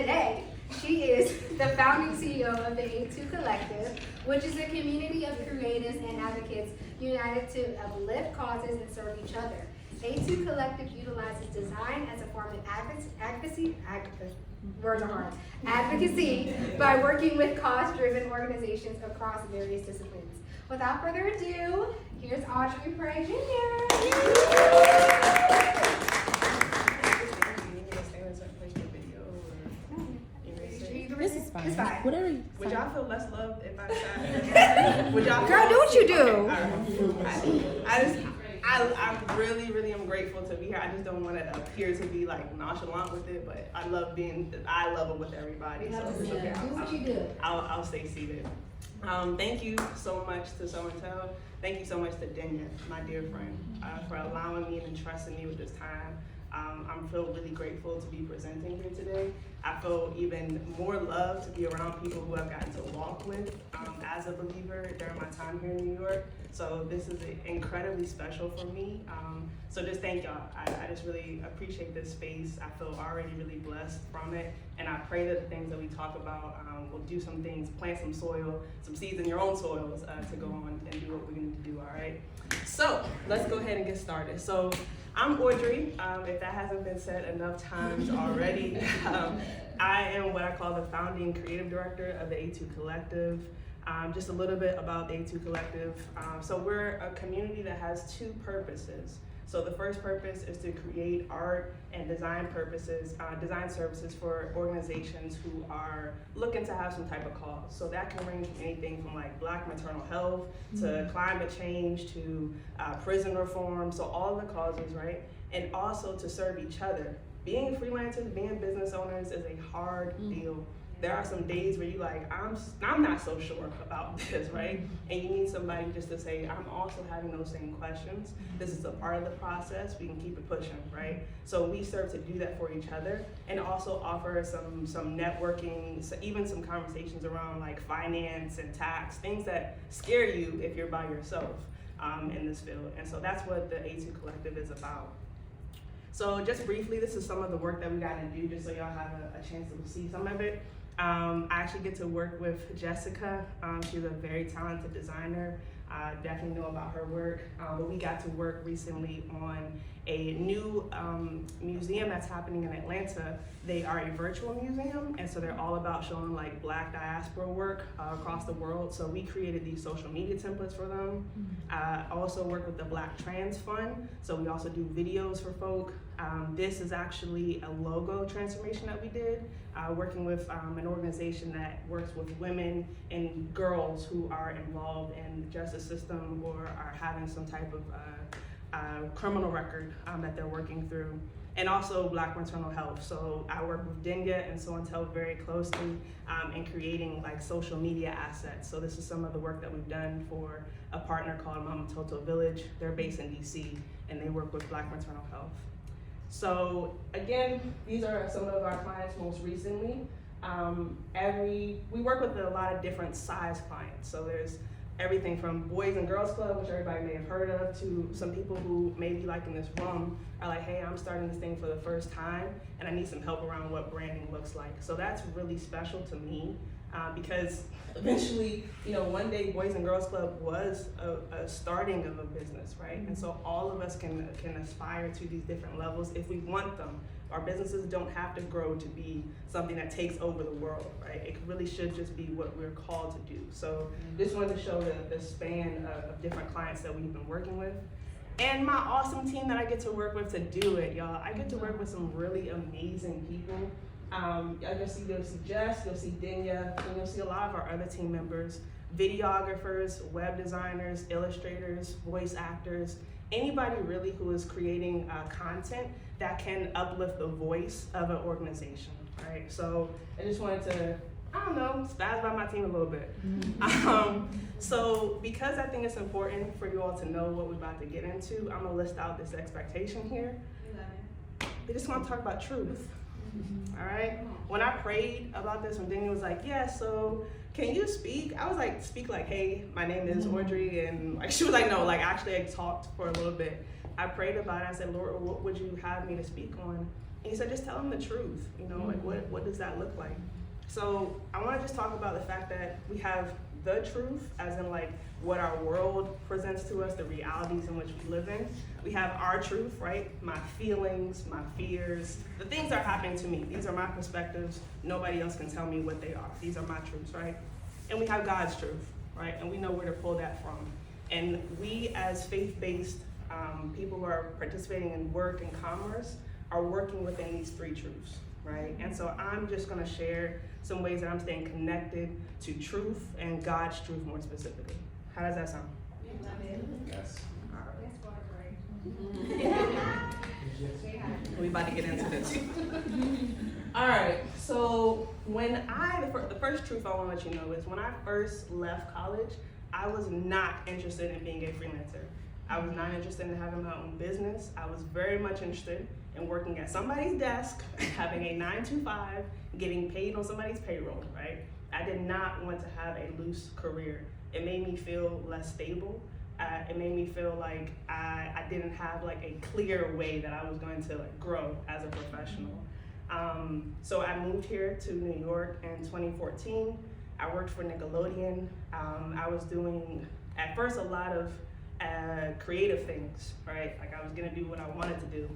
today, she is the founding CEO of the A2 Collective, which is a community of creatives and advocates united to uplift causes and serve each other. A2 Collective utilizes design as a form of advocacy by working with cause-driven organizations across various disciplines. Without further ado, here's Audrey Pray Jr. This is fine. It's fine. Whatever you Would y'all feel less loved if I decided? Would y'all? Girl, do what you do. Okay. I really am grateful to be here. I just don't want to appear to be like nonchalant with it, but I love it with everybody. So it's okay. Do what you do. I'll stay seated. Thank you so much to Show and Tell. Thank you so much to Denya, my dear friend, for allowing me and trusting me with this time. I feel really grateful to be presenting here today. I feel even more loved to be around people who I've gotten to walk with as a believer during my time here in New York. So this is incredibly special for me. So just thank y'all. I just really appreciate this space. I feel already really blessed from it. And I pray that the things that we talk about will do some things, plant some soil, some seeds in your own soils to go on and do what we need to do, all right? So let's go ahead and get started. So I'm Audrey, if that hasn't been said enough times already. I am what I call the founding creative director of the A2 Collective. Just a little bit about the A2 Collective. So we're a community that has two purposes. So the first purpose is to create art and design services for organizations who are looking to have some type of cause. So that can range from anything from like Black maternal health to climate change to prison reform. So all the causes, right? And also to serve each other. Being freelancers, being business owners is a hard deal. There are some days where you like, I'm not so sure about this, right? And you need somebody just to say, I'm also having those same questions. This is a part of the process. We can keep it pushing, right? So we serve to do that for each other and also offer some networking, so even some conversations around like finance and tax, things that scare you if you're by yourself in this field. And so that's what the A2 Collective is about. So just briefly, this is some of the work that we got to do just so y'all have a chance to see some of it. I actually get to work with Jessica. She's a very talented designer. Definitely know about her work. But we got to work recently on a new museum that's happening in Atlanta. They are a virtual museum, and so they're all about showing like Black diaspora work across the world. So we created these social media templates for them. I also work with the Black Trans Fund, so we also do videos for folk. This is actually a logo transformation that we did, working with an organization that works with women and girls who are involved in the justice system or are having some type of criminal record that they're working through, and also Black maternal health. So I work with Denya and Show and Tell very closely in creating like social media assets. So this is some of the work that we've done for a partner called Mama Toto Village. They're based in DC and they work with Black maternal health. So again, these are some of our clients most recently. We work with a lot of different size clients. So there's everything from Boys and Girls Club, which everybody may have heard of, to some people who maybe like in this room are like, hey, I'm starting this thing for the first time and I need some help around what branding looks like. So that's really special to me because eventually, one day Boys and Girls Club was a starting of a business, right? And so all of us can aspire to these different levels if we want them. Our businesses don't have to grow to be something that takes over the world, right? It really should just be what we're called to do. So just wanted to show the span of different clients that we've been working with. And my awesome team that I get to work with to do it, y'all. I get to work with some really amazing people. You'll see Jess, you'll see Denya, and you'll see a lot of our other team members, videographers, web designers, illustrators, voice actors, anybody really who is creating content that can uplift the voice of an organization, right? So I just wanted to, spaz by my team a little bit. So because I think it's important for you all to know what we're about to get into, I'm gonna list out this expectation here. We just wanna talk about truth, all right? When I prayed about this, when Daniel was like, yeah, so can you speak? I was like, speak like, hey, my name is Audrey, and like she was like, no, like actually I talked for a little bit. I prayed about it, I said, Lord, what would you have me to speak on? And he said, just tell them the truth, you know, like what does that look like? So I wanna just talk about the fact that we have the truth, as in like what our world presents to us, the realities in which we live in. We have our truth, right? My feelings, my fears, the things that are happening to me. These are my perspectives. Nobody else can tell me what they are. These are my truths, right? And we have God's truth, right? And we know where to pull that from. And we as faith-based people who are participating in work and commerce are working within these three truths, right? And so I'm just gonna share some ways that I'm staying connected to truth and God's truth more specifically. How does that sound? Yes. We about to get into this. All right, so the first truth I wanna let you know is when I first left college, I was not interested in being a freelancer. I was not interested in having my own business. I was very much interested in working at somebody's desk, having a 9-to-5, getting paid on somebody's payroll, right? I did not want to have a loose career. It made me feel less stable. It made me feel like I didn't have like a clear way that I was going to like grow as a professional. So I moved here to New York in 2014. I worked for Nickelodeon. I was doing, at first, a lot of creative things, right? Like I was gonna do what I wanted to do.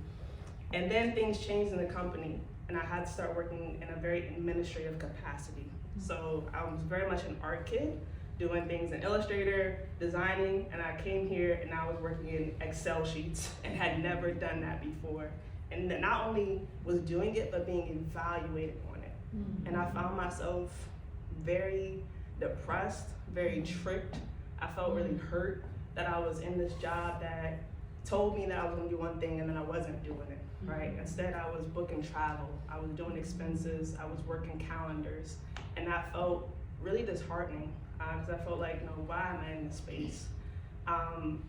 And then things changed in the company and I had to start working in a very administrative capacity. So I was very much an art kid, doing things in Illustrator, designing, and I came here and I was working in Excel sheets and had never done that before. And not only was doing it, but being evaluated on it. And I found myself very depressed, very tricked. I felt really hurt that I was in this job that told me that I was gonna do one thing and then I wasn't doing it, right? Instead, I was booking travel, I was doing expenses, I was working calendars, and that felt really disheartening because I felt like, why am I in this space?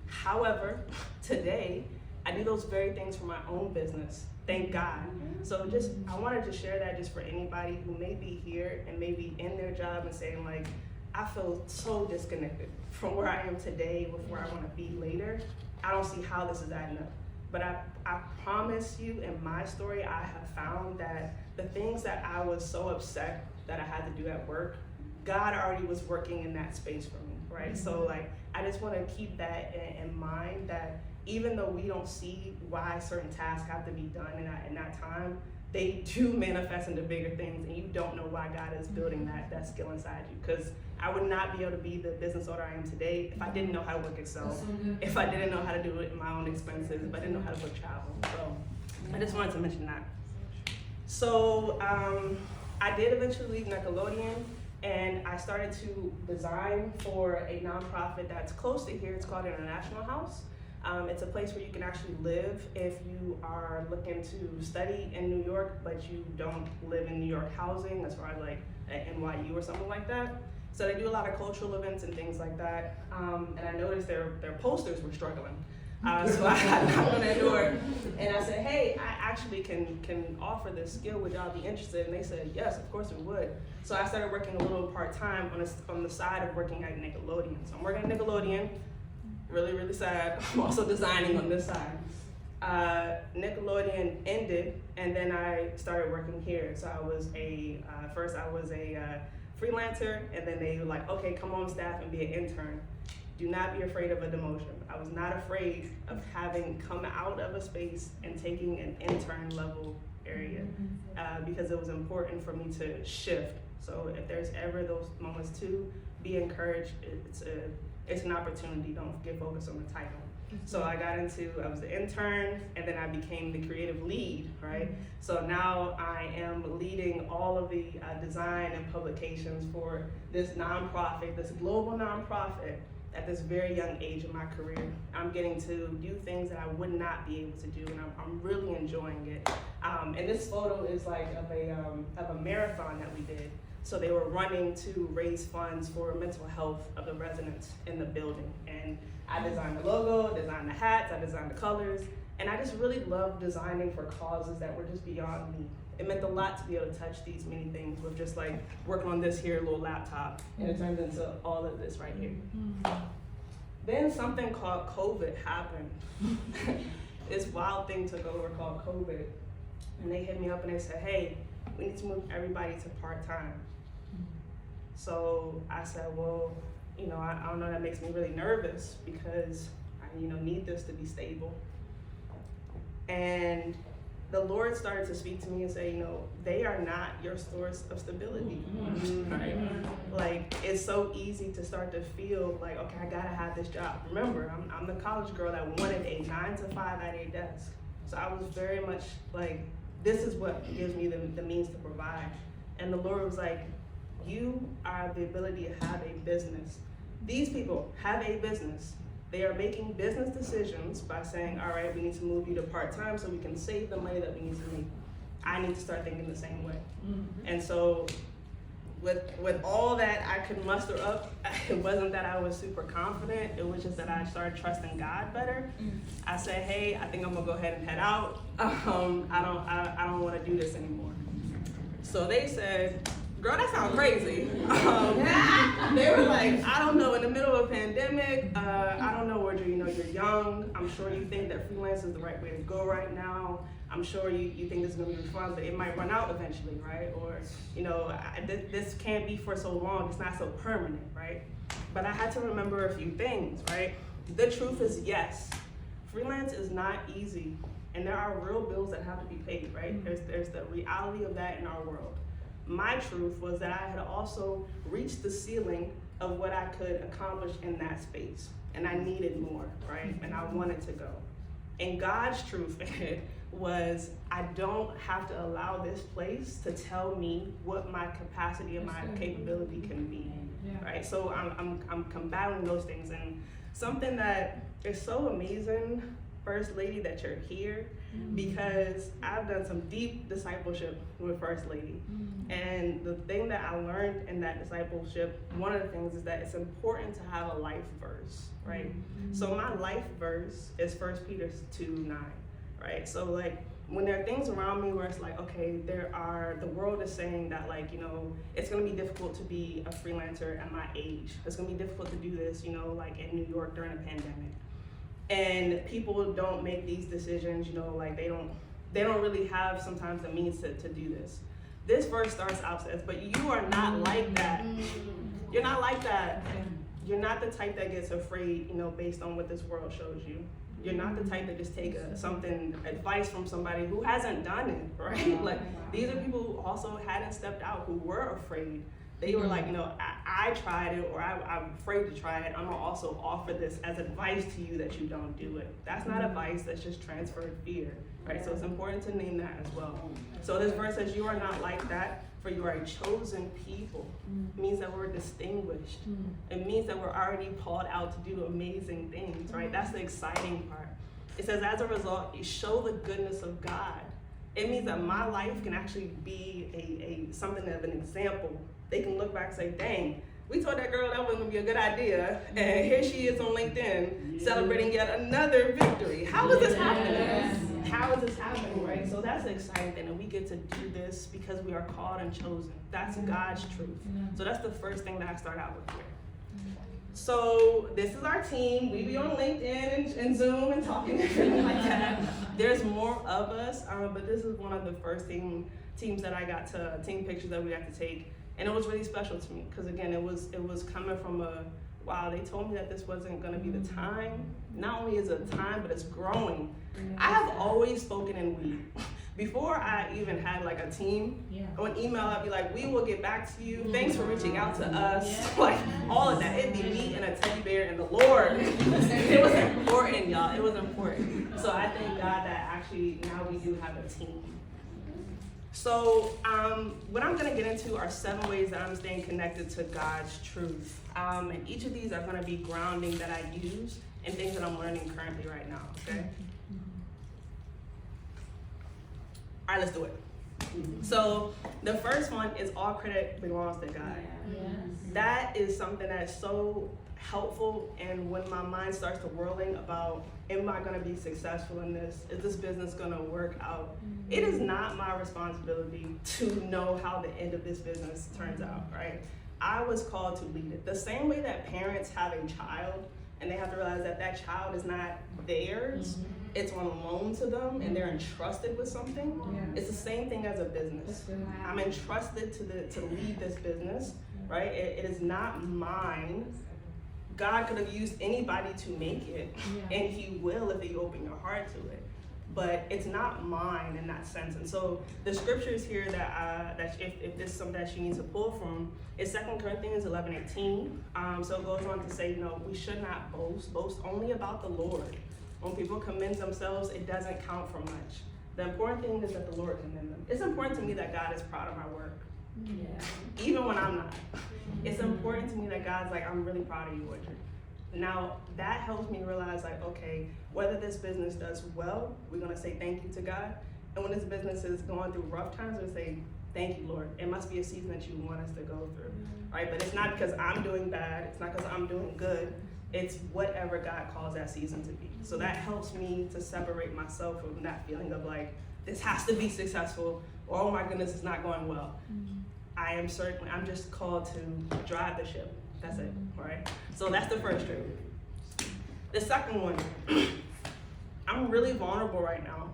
However, today, I do those very things for my own business, thank God. So I wanted to share that just for anybody who may be here and may be in their job and saying like, I feel so disconnected from where I am today with where I want to be later. I don't see how this is adding up. But I promise you in my story, I have found that the things that I was so upset that I had to do at work, God already was working in that space for me, right? So like, I just want to keep that in mind that even though we don't see why certain tasks have to be done in that time, they do manifest into bigger things, and you don't know why God is building that skill inside you. Because I would not be able to be the business owner I am today if I didn't know how to work Excel, if I didn't know how to do it in my own expenses, if I didn't know how to book travel. So I just wanted to mention that. So I did eventually leave Nickelodeon, and I started to design for a nonprofit that's close to here. It's called International House. It's a place where you can actually live if you are looking to study in New York, but you don't live in New York housing, as far as like at NYU or something like that. So they do a lot of cultural events and things like that. And I noticed their posters were struggling. So I knocked on their door and I said, hey, I actually can offer this skill. Would y'all be interested? And they said, yes, of course we would. So I started working a little part-time on the side of working at Nickelodeon. So I'm working at Nickelodeon. Really, really sad. I'm also designing on this side. Nickelodeon ended, and then I started working here. So I was first I was a freelancer, and then they were like, okay, come on staff and be an intern. Do not be afraid of a demotion. I was not afraid of having come out of a space and taking an intern level area because it was important for me to shift. So if there's ever those moments too, be encouraged. It's an opportunity. Don't get focused on the title. So I was the intern, and then I became the creative lead, right? So now I am leading all of the design and publications for this nonprofit, this global nonprofit, at this very young age in my career. I'm getting to do things that I would not be able to do, and I'm really enjoying it. And this photo is like of a marathon that we did. So they were running to raise funds for mental health of the residents in the building. And I designed the logo, designed the hats, I designed the colors, and I just really love designing for causes that were just beyond me. It meant a lot to be able to touch these many things with just like working on this here little laptop, and it turns into all of this right here. Then something called COVID happened. This wild thing took over called COVID. And they hit me up and they said, hey, we need to move everybody to part-time. So I said, well, I don't know, that makes me really nervous because I, need this to be stable. And the Lord started to speak to me and say, they are not your source of stability, right? Like, it's so easy to start to feel like, okay, I gotta have this job. Remember, I'm the college girl that wanted a 9 to 5 at a desk. So I was very much like, this is what gives me the means to provide. And the Lord was like, you are the ability to have a business. These people have a business. They are making business decisions by saying, all right, we need to move you to part-time so we can save the money that we need to make. I need to start thinking the same way. And so with all that I could muster up, it wasn't that I was super confident. It was just that I started trusting God better. I said, hey, I think I'm gonna go ahead and head out. I don't wanna do this anymore. So they said, girl, that sounds crazy. They were like, I don't know, in the middle of a pandemic, I don't know, Audrey, you're young. I'm sure you think that freelance is the right way to go right now. I'm sure you think this is gonna be fun, but it might run out eventually, right? Or, this can't be for so long, it's not so permanent, right? But I had to remember a few things, right? The truth is yes, freelance is not easy, and there are real bills that have to be paid, right? There's the reality of that in our world. My truth was that I had also reached the ceiling of what I could accomplish in that space, and I needed more, right? And I wanted to go. And God's truth was, I don't have to allow this place to tell me what my capacity and my capability can be, right? So I'm combating those things, and something that is so amazing, First Lady, that you're here, because I've done some deep discipleship with First Lady. And the thing that I learned in that discipleship, one of the things is that it's important to have a life verse, right? So my life verse is 1 Peter 2:9, right? So like, when there are things around me where it's like, okay, the world is saying that like, it's gonna be difficult to be a freelancer at my age. It's gonna be difficult to do this, like in New York during a pandemic. And people don't make these decisions, like they don't really have sometimes the means to do this. This verse starts out says, but you are not like that. You're not like that. You're not the type that gets afraid, based on what this world shows you. You're not the type that just take advice from somebody who hasn't done it, right? Like, these are people who also hadn't stepped out, who were afraid. They were like, I tried it, or I'm afraid to try it. I'm gonna also offer this as advice to you that you don't do it. That's not advice, that's just transferred fear, right? So it's important to name that as well. So this verse says, you are not like that, for you are a chosen people. It means that we're distinguished. It means that we're already called out to do amazing things, right? That's the exciting part. It says, as a result, you show the goodness of God. It means that my life can actually be something of an example. They can look back and say, dang, we told that girl that wasn't gonna be a good idea, and here she is on LinkedIn celebrating yet another victory. How is this happening? How is this happening, right? So that's the exciting thing, and we get to do this because we are called and chosen. That's God's truth. So that's the first thing that I start out with here. So this is our team. We be on LinkedIn and Zoom and talking and everything like that. There's more of us, but this is one of the first teams that I got to, team pictures that we got to take. And it was really special to me, because again, it was coming from wow, they told me that this wasn't gonna be the time. Not only is it a time, but it's growing. I have always spoken in we. Before I even had like a team, on email I'd be like, we will get back to you. Thanks for reaching out to us. Like, all of that. It'd be me and a teddy bear and the Lord. It was important, y'all. It was important. So I thank God that actually now we do have a team. So what I'm gonna get into are 7 ways that I'm staying connected to God's truth. And each of these are gonna be grounding that I use and things that I'm learning currently right now, okay? All right, let's do it. So the first one is all credit belongs to God. That is something that's so helpful, and when my mind starts to whirling about, am I gonna be successful in this? Is this business gonna work out? It is not my responsibility to know how the end of this business turns out, right? I was called to lead it. The same way that parents have a child and they have to realize that that child is not theirs. It's on loan to them, and they're entrusted with something. It's the same thing as a business. I'm entrusted to lead this business, right? It is not mine. God could have used anybody to make it, and He will if you open your heart to it. But it's not mine in that sense. And so the scriptures here that if this is something that you need to pull from, is 2 Corinthians 11:18. So it goes on to say, we should not boast only about the Lord. When people commend themselves, it doesn't count for much. The important thing is that the Lord commend them. It's important to me that God is proud of my work. Even when I'm not. It's important to me that God's like, I'm really proud of you, Audrey. Now, that helps me realize, like, okay, whether this business does well, we're going to say thank you to God. And when this business is going through rough times, we're going to say, thank you, Lord. It must be a season that you want us to go through, right? But it's not because I'm doing bad. It's not because I'm doing good. It's whatever God calls that season to be. So that helps me to separate myself from that feeling of like, this has to be successful, or oh my goodness, it's not going well. I'm just called to drive the ship. That's it, right? So that's the first trait. The second one, I'm really vulnerable right now.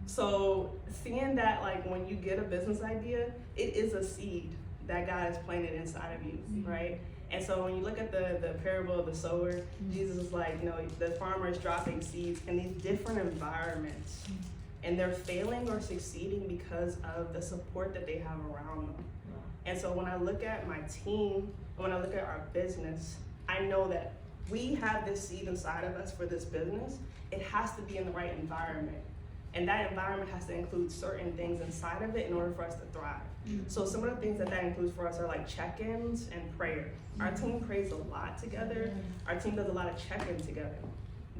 So seeing that, like, when you get a business idea, it is a seed that God has planted inside of you, right? And so when you look at the parable of the sower, Jesus is like, the farmer is dropping seeds in these different environments, and they're failing or succeeding because of the support that they have around them. And so when I look at my team, when I look at our business, I know that we have this seed inside of us for this business. It has to be in the right environment. And that environment has to include certain things inside of it in order for us to thrive. So some of the things that includes for us are like check-ins and prayer. Our team prays a lot together. Our team does a lot of check-ins together.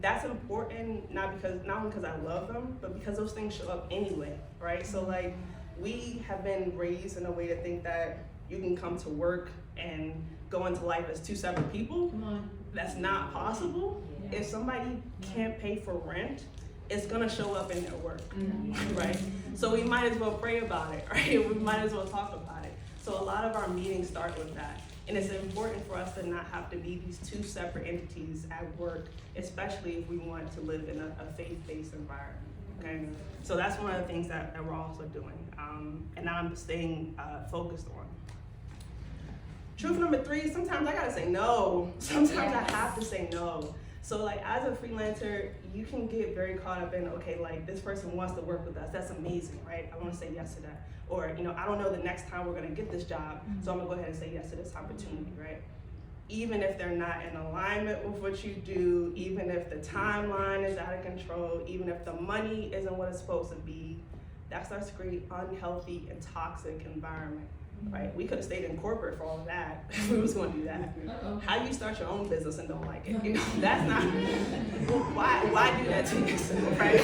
That's important, not only because I love them, but because those things show up anyway, right? So like, we have been raised in a way to think that you can come to work and go into life as two separate people. That's not possible. If somebody can't pay for rent, it's gonna show up in their work, right? So we might as well pray about it, right? We might as well talk about it. So a lot of our meetings start with that. And it's important for us to not have to be these two separate entities at work, especially if we want to live in a faith-based environment, okay? So that's one of the things that we're also doing, and I'm staying focused on. Truth number 3, sometimes I gotta say no. Sometimes I have to say no. So like, as a freelancer, you can get very caught up in, okay, like, this person wants to work with us. That's amazing, right? I wanna say yes to that. Or, I don't know the next time we're gonna get this job, so I'm gonna go ahead and say yes to this opportunity, right? Even if they're not in alignment with what you do, even if the timeline is out of control, even if the money isn't what it's supposed to be, that starts to create unhealthy and toxic environment. Right? We could have stayed in corporate for all of that if we was going to do that. How you start your own business and don't like it? That's not. Why do that to yourself, right?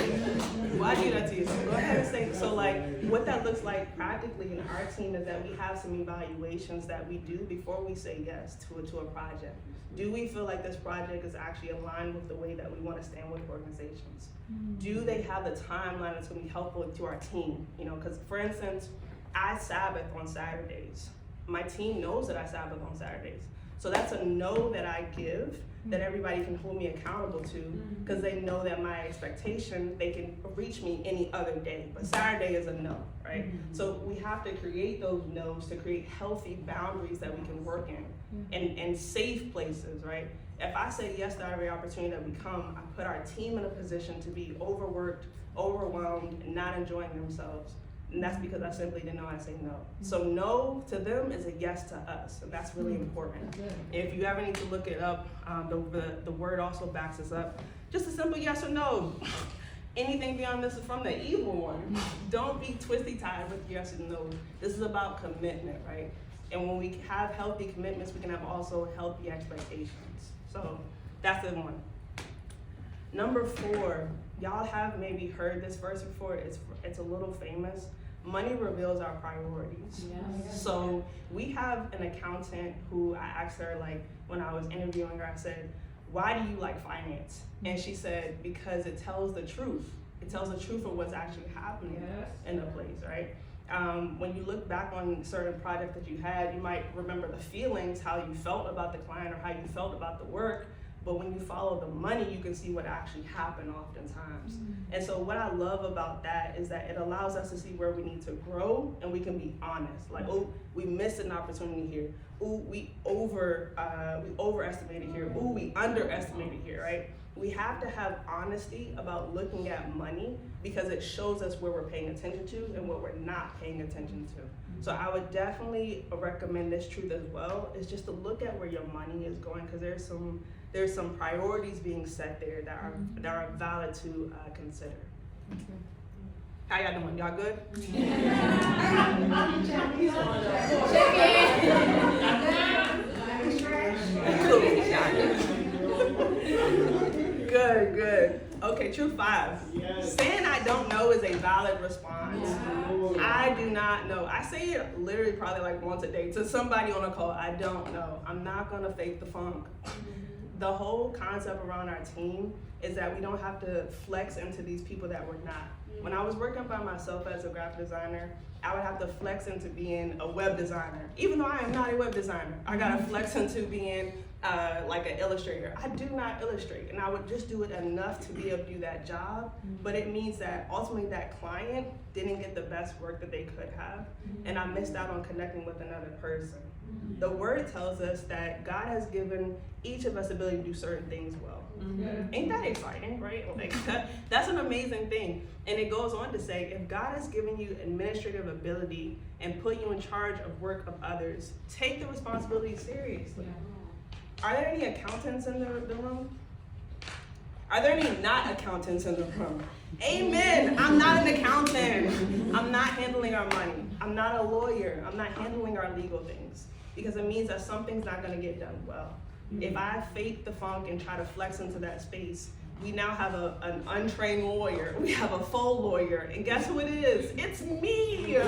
Why do that to yourself? Go ahead and say. So like, what that looks like practically in our team is that we have some evaluations that we do before we say yes to a project. Do we feel like this project is actually aligned with the way that we want to stand with organizations? Do they have the timeline that's going to be helpful to our team? Because for instance, I Sabbath on Saturdays. My team knows that I Sabbath on Saturdays. So that's a no that I give that everybody can hold me accountable to, because they know that my expectation, they can reach me any other day, but Saturday is a no, right? So we have to create those no's to create healthy boundaries that we can work in and safe places, right? If I say yes to every opportunity that we come, I put our team in a position to be overworked, overwhelmed, and not enjoying themselves. And that's because I simply didn't know how to say no. So no to them is a yes to us, and that's really important. If you ever need to look it up, the word also backs us up. Just a simple yes or no. Anything beyond this is from the evil one. Don't be twisty-tied with yes and no. This is about commitment, right? And when we have healthy commitments, we can have also healthy expectations. So that's the one. Number 4, y'all have maybe heard this verse before. It's a little famous. Money reveals our priorities. So we have an accountant who I asked her, like, when I was interviewing her, I said, why do you like finance? And she said, because it tells the truth. It tells the truth of what's actually happening in the place, right? When you look back on certain projects that you had, you might remember the feelings, how you felt about the client or how you felt about the work, but when you follow the money, you can see what actually happened oftentimes. And so what I love about that is that it allows us to see where we need to grow, and we can be honest. Like, oh, we missed an opportunity here. Ooh, we overestimated here. Ooh, we underestimated here, right? We have to have honesty about looking at money, because it shows us where we're paying attention to and what we're not paying attention to. So I would definitely recommend this truth as well, is just to look at where your money is going, because there's some priorities being set there that are valid to consider. How y'all doing? Y'all good? Good. Okay, truth 5. Yes. Saying I don't know is a valid response. I do not know. I say it literally probably like once a day to somebody on a call. I don't know. I'm not gonna fake the funk. The whole concept around our team is that we don't have to flex into these people that we're not. When I was working by myself as a graphic designer, I would have to flex into being a web designer. Even though I am not a web designer, I gotta flex into being like an illustrator. I do not illustrate, and I would just do it enough to be able to do that job, but it means that ultimately that client didn't get the best work that they could have, and I missed out on connecting with another person. The word tells us that God has given each of us the ability to do certain things well. Ain't that exciting, right? Like, that's an amazing thing. And it goes on to say, if God has given you administrative ability and put you in charge of work of others, take the responsibility seriously. Are there any accountants in the room? Are there any not accountants in the room? Amen. I'm not an accountant. I'm not handling our money. I'm not a lawyer. I'm not handling our legal things, because it means that something's not going to get done well. If I fake the funk and try to flex into that space, we now have an untrained lawyer. We have a faux lawyer, and guess who it is? It's me,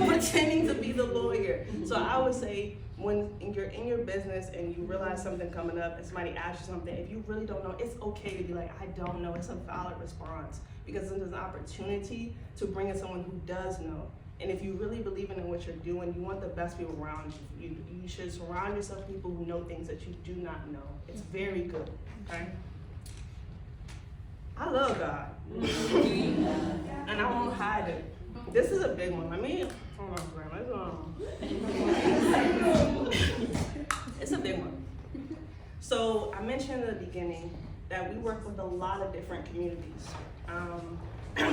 pretending to be the lawyer. So I would say, when you're in your business and you realize something coming up and somebody asks you something, if you really don't know, it's okay to be like, I don't know. It's a valid response, because there's an opportunity to bring in someone who does know. And if you really believe in what you're doing, you want the best people around you. You should surround yourself with people who know things that you do not know. It's very good, okay? I love God. And I won't hide it. This is a big one. It's a big one. So I mentioned in the beginning that we work with a lot of different communities.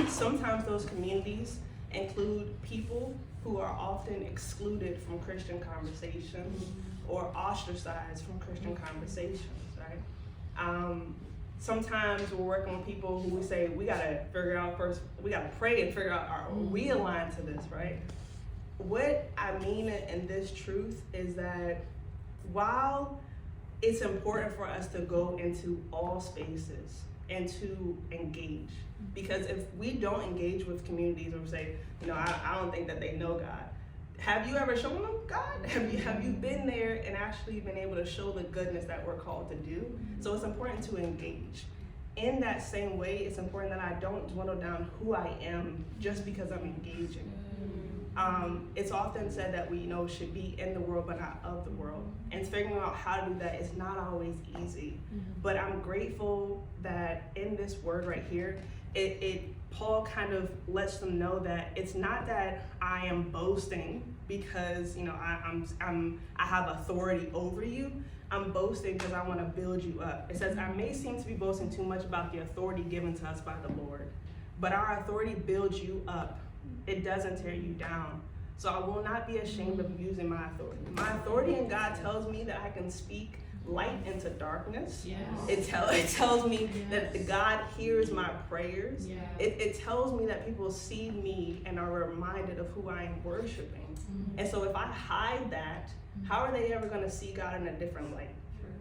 Sometimes those communities include people who are often excluded from Christian conversations or ostracized from Christian conversations, right? Sometimes we're working with people who we say, we gotta figure out first, we gotta pray and figure out, are we aligned to this, right? What I mean in this truth is that while it's important for us to go into all spaces and to engage, because if we don't engage with communities or say, I don't think that they know God, have you ever shown them God? Have you been there and actually been able to show the goodness that we're called to do? So it's important to engage. In that same way, it's important that I don't dwindle down who I am just because I'm engaging. It's often said that we should be in the world but not of the world. And figuring out how to do that is not always easy. But I'm grateful that in this word right here, Paul kind of lets them know that it's not that I am boasting because I have authority over you. I'm boasting because I want to build you up. It says, I may seem to be boasting too much about the authority given to us by the Lord, but our authority builds you up. It doesn't tear you down. So I will not be ashamed of using my authority. My authority in God tells me that I can speak light into darkness. Yes. It tells me that God hears my prayers. Yes. It tells me that people see me and are reminded of who I am worshiping. And so if I hide that, how are they ever going to see God in a different light?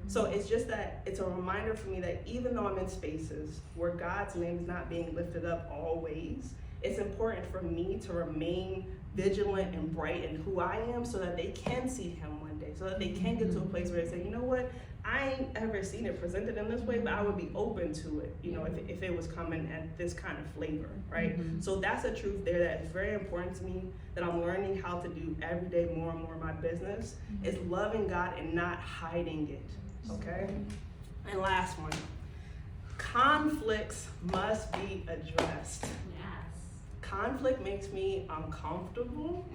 So it's just that it's a reminder for me that even though I'm in spaces where God's name is not being lifted up always, it's important for me to remain vigilant and bright in who I am so that they can see him one day, so that they can get to a place where they say, you know what, I ain't ever seen it presented in this way, but I would be open to it, if it was coming at this kind of flavor, right? So that's a truth there that is very important to me, that I'm learning how to do every day more and more in my business, is loving God and not hiding it, okay? And last one, conflicts must be addressed. Conflict makes me uncomfortable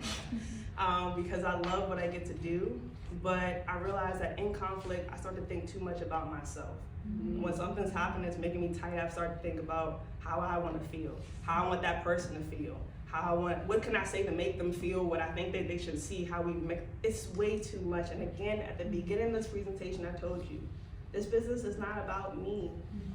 because I love what I get to do, but I realize that in conflict, I start to think too much about myself. When something's happening that's making me tight, I start to think about how I want to feel, how I want that person to feel, what can I say to make them feel what I think that they should see, it's way too much. And again, at the beginning of this presentation, I told you, this business is not about me.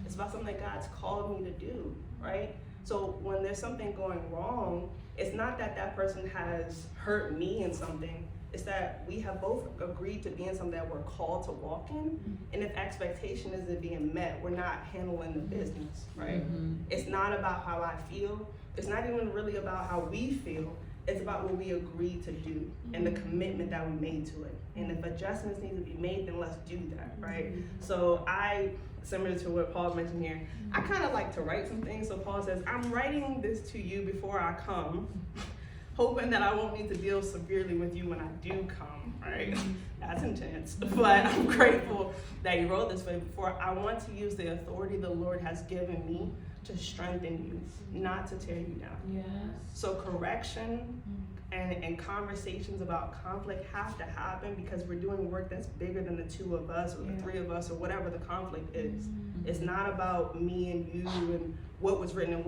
It's about something that God's called me to do, right? So when there's something going wrong, it's not that that person has hurt me in something, it's that we have both agreed to be in something that we're called to walk in, and if expectation isn't being met, we're not handling the business, right? It's not about how I feel, it's not even really about how we feel, it's about what we agreed to do and the commitment that we made to it. And if adjustments need to be made, then let's do that, right? So similar to what Paul mentioned here, I kind of like to write some things. So Paul says, I'm writing this to you before I come, hoping that I won't need to deal severely with you when I do come, right? That's intense, but I'm grateful that you wrote this way before. I want to use the authority the Lord has given me to strengthen you, not to tear you down. Yes. So correction and conversations about conflict have to happen because we're doing work that's bigger than the two of us or the three of us or whatever the conflict is. It's not about me and you and what was written in